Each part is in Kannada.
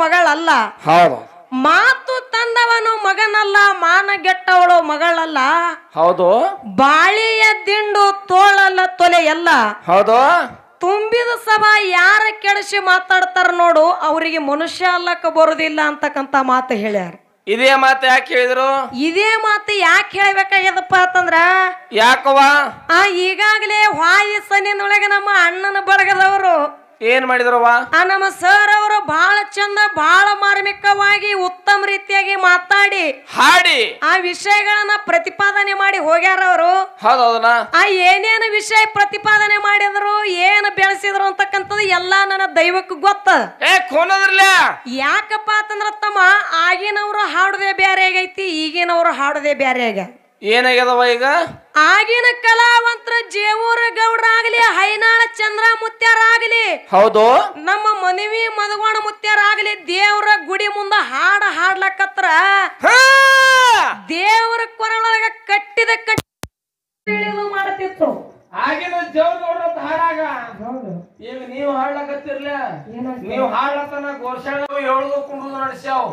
ಮಗಳಲ್ಲ. ಹೌದು. ಮಾತು ತಂದವನು ಮಗನಲ್ಲ, ಮಾನಗೆಟ್ಟವಳು ಮಗಳಲ್ಲ. ಹೌದು. ಬಾಳಿಯ ದಿಂಡು ತೋಳಲ್ಲ ತೊಲೆಯಲ್ಲ. ಹೌದು. ತುಂಬಿದ ಸಭಾ ಯಾರ ಕೆಡಿಸಿ ಮಾತಾಡ್ತಾರ ನೋಡು, ಅವರಿಗೆ ಮನುಷ್ಯ ಅಲ್ಲಕ್ಕ ಬರುದಿಲ್ಲ ಅಂತಕ್ಕಂತ ಮಾತು ಹೇಳ್ಯಾರ. ಇದೇ ಮಾತು ಯಾಕೆ ಹೇಳಿದ್ರು? ಇದೇ ಮಾತು ಯಾಕೆ ಹೇಳ್ಬೇಕಾಗ್ಯದಪ್ಪ ಅಂತಂದ್ರ, ಯಾಕವ ಈಗಾಗಲೇ ವಾಯು ಸನಿನೊಳಗೆ ನಮ್ಮ ಅಣ್ಣನ ಬಳಗದವರು ಏನ್ ಮಾಡಿದ್ರವ? ನಮ್ಮ ಸರ್ ಅವರು ಬಹಳ ಚಂದ, ಬಹಳ ಮಾರ್ಮಿಕವಾಗಿ, ಉತ್ತಮ ರೀತಿಯಾಗಿ ಮಾತಾಡಿ ಹಾಡಿ ಆ ವಿಷಯಗಳನ್ನ ಪ್ರತಿಪಾದನೆ ಮಾಡಿ ಹೋಗ್ಯಾರ ಅವರು. ಹೌದೌದನ. ಏನೇನು ವಿಷಯ ಪ್ರತಿಪಾದನೆ ಮಾಡಿದ್ರು, ಏನು ಬೆಳೆಸಿದ್ರು ಅಂತಕ್ಕಂಥದ್ದು ಎಲ್ಲಾ ನನ್ನ ದೈವಕ್ಕೆ ಗೊತ್ತ. ಯಾಕಪ್ಪ ಅಂತಂದ್ರ ತಮ್ಮ, ಆಗಿನವ್ರು ಹಾಡುದೇ ಬ್ಯಾರೆ ಆಗೈತಿ, ಈಗಿನವ್ರು ಹಾಡುದೇ ಬ್ಯಾರೆ ಆಗ. ಏನಾಗ್ಯದವ ಈಗ? ಆಗಿನ ಕಲಾವಂತರ ಜೇವೂರ ಗೌಡ್ರ ಆಗ್ಲಿ, ಹೈನಾಳ ಚಂದ್ರ ಮುತ್ಯಾರಾಗ್ಲಿ, ಹೌದು, ನಮ್ಮ ಮನವಿ ಮದಗೋಣ ಮುತ್ಯಾರಾಗ್ಲಿ, ದೇವ್ರ ಗುಡಿ ಮುಂದ ಹಾಡ್ಲಕತ್ರ ದೇವ್ರ ಕೊರಳೊಳಗ ಕಟ್ಟಿದ ಮಾಡ್ತಿತ್ತು. ಆಗಿನ ಜೇವೂರ ಹಾಡಾಗ ಈಗ ನೀವು ಹಾಡ್ಲಕತ್ತಿರ್ಲ, ನೀವು ಹಾಡ್ಲತನ ಗೋರ್ಷಾಳ ಹೇಳುದು ಕುಂಡುದು ನಡೆಸ್ಯಾವ.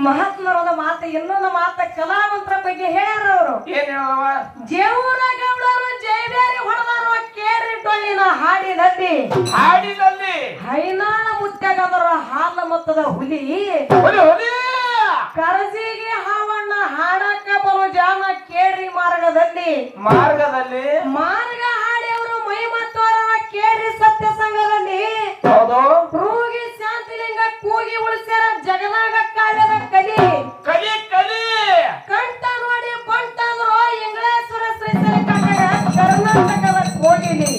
ಮಹಾತ್ಮರದ ಮಾತು, ಇನ್ನೊಂದು ಮಾತ ಕಲಾವಂತರ ಬಗ್ಗೆ ಹೇಳ್ಯಾರ ಅವರು. ಏನ್ ಹೇಳವ? ಜೇವೂರ ಗೌಡರು ಜಯಬೇರಿ ಹೊಡೆದಾರ ಕೇರಿ ಡೊಳ್ಳಿನ ಹಾಡಿನಲ್ಲಿ ಹೈನಾಳ ಮುತ್ಯಾಗದರ ಹಾಲ ಮೊತ್ತದ ಹುಲಿ ಕರಜಿಗೆ ಹಾವಣ್ಣ ಹಾಡಕ ಬಲು ಜಾನ ಕೇರಿ ಮಾರ್ಗದಲ್ಲಿ ಮಾರ್ಗ ಹಾಡಿ ಅವರು ಮೈ ಮತ್ತವರ ಕೇರಿ ಸತ್ಯ ಸಂಘದಲ್ಲಿ ರೂಗಿ ಶಾಂತಿಲಿಂಗ ಕೂಗಿ ಉಳಿಸ್ಯಾರ ಜಗದಾಗ ಕಾವ್ಯದ ಕಲಿ ಕಂಠ ನೋಡಿ ಬಂಟಂದ್ರು ಇಂಗ್ಲೇಶ್ವರ ಶ್ರೀಸರಿ ಕಂಡಾಗ ಕರ್ನಾಟಕದ ಕೋಗಿಲಿ.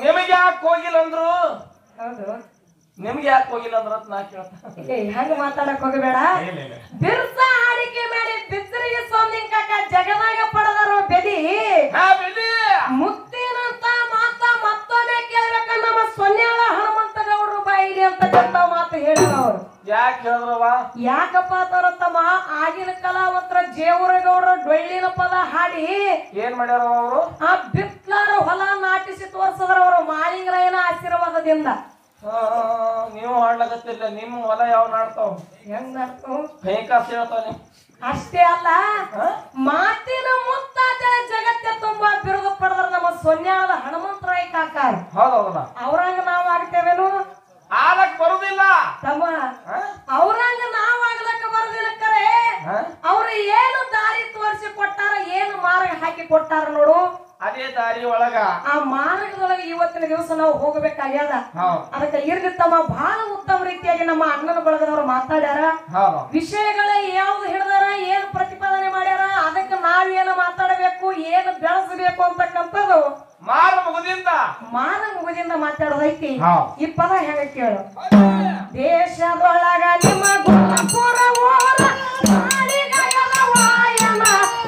ನಿಮಗೆ ಯಾಕೆ ಹೋಗಿಲ್ಲ ಅಂದ್ರು? ನಿಮ್ಗೆ ಯಾಕೆ ಹೋಗಿಲ್ಲ ಅಂದ್ರ ನಾ ಕೇಳ್ತ ಹಂಗ ಮಾತಾಡಕ್ ಹೋಗಬೇಡ. ಬಿರ್ಸ ಹಾಡಿಕೆ ಮಾಡಿ ಬಿತ್ತರಿಗೆ ಸೋಮಿಂಗ್ ಕಾಕ ಜಗದಾಗ ಪಡೆದರು ಬೆದಿ ಮುತ್ತಿನಂತ ಮಾತ ಮತ್ತೊಮ್ಮೆ ಕೇಳ್ಬೇಕ ನಮ್ಮ ಸೊನ್ಯಾಳ ಹನುಮಂತ ಗೌಡ್ರು ಬಾಯಿಲಿ ಅಂತಕ್ಕಂತ ಮಾತು ಹೇಳಿದ್ರು ಅವರು. ಯಾಕೆ ಹೇಳಿದ್ರವ? ಯಾಕಪ್ಪ ಅಂತಾರ ತಮ್ಮ, ಆಗಿನ ಕಲಾವಂತರ ಜೇವೂರ ಗೌಡ್ರ ಡೊಳ್ಳಿನ ಪದ ಹಾಡಿ ಏನ್ ಮಾಡ್ಯಾರ ಅವರು? ಆ ಬಿತ್ಲಾರ ಹೊಲ ನಾಟಿಸಿ ತೋರ್ಸದ್ರ ಅವರು ಮಾಳಿಂಗರಾಯನ ಆಶೀರ್ವಾದದಿಂದ. ನೀವು ಹಾಡ್ಲಕತ್ತಿರ್ಲ, ನಿಮ್ ಹೊಲ ಯಾವ ನಾಡ್ತಾವ? ಹೆಂಗ್ ನಾಡ್ತಾವ? ಭಯಂಕರ ಹೇಳ್ತಾವ. ಅಷ್ಟೇ ಅಲ್ಲ, ಮಾತಿನ ಮುತ್ತಾತ ಜಗತ್ತೆ ತುಂಬಾ ಬಿರುದು ಪಡೆದ್ರ ನಮ್ಮ ಸೊನ್ಯಾಳದ ಹನುಮಂತರಾಯ ಕಾಕಾರ. ಹೌದೌದಲ್ಲ. ಅವ್ರಂಗ ನಾವ್ ಆಗ್ತೇವೇನು? ಆಗಕ್ ಬರುದಿಲ್ಲ ತಮ್ಮ. ಅವ್ರಂಗ ನಾವ್ ಆಗ್ಲಕ್ಕ ಬರುದಿಲ್ಲ. ಕರೆ ಅವ್ರು ಏನು ದಾರಿ ತೋರಿಸಿ ಕೊಟ್ಟಾರ, ಏನು ಮಾರ್ಗ ಹಾಕಿ ಕೊಟ್ಟಾರ ನೋಡು, ಅದೇ ದಾರಿ ಒಳಗ ಆ ಮಾರ್ಗದೊಳಗೆ ಇವತ್ತಿನ ದಿವಸ ನಾವು ಹೋಗಬೇಕಾಗ್ಯದ. ಅದಕ್ಕೆ ಇರ್ಲಿ ತಮ್ಮ, ಬಹಳ ಉತ್ತಮ ರೀತಿಯಾಗಿ ನಮ್ಮ ಅಣ್ಣನ ಬಳಗದವರು ಮಾತಾಡ್ಯಾರ. ವಿಷಯಗಳ ಯಾವ್ದು ಹಿಡಿದಾರ, ಏನು ಪ್ರತಿಪಾದನೆ ಮಾಡ್ಯಾರ, ಅದಕ್ಕೆ ನಾವೇನು ಮಾತಾಡಬೇಕು, ಏನು ಬೆಳೆಸಬೇಕು ಅಂತಕ್ಕಂಥದ್ದು ಮಾನ ಮುಗುದಿಂದ ಮಾತಾಡೋದೈತಿ. ಈ ಪದ ಹೆಂಗ ಕೇಳು. ದೇಶದೊಳಗ ನಿಮ್ಮ ಗುರುಪುರ ಊರ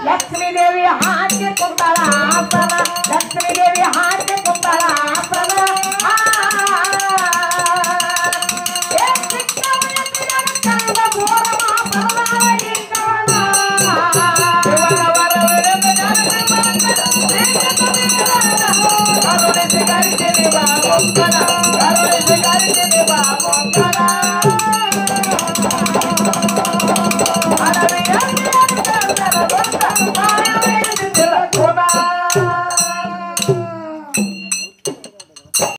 ಲಕ್ಷ್ಮೀ ದೇವಿ ಹಾಕಿ ಕುಂತಾಳ ಆಸನ, ಲಕ್ಷ್ಮೀ ದೇವಿ ಹಾಕಿ ಕುಂತಾಳ ಆಸನ. ¡Vamos!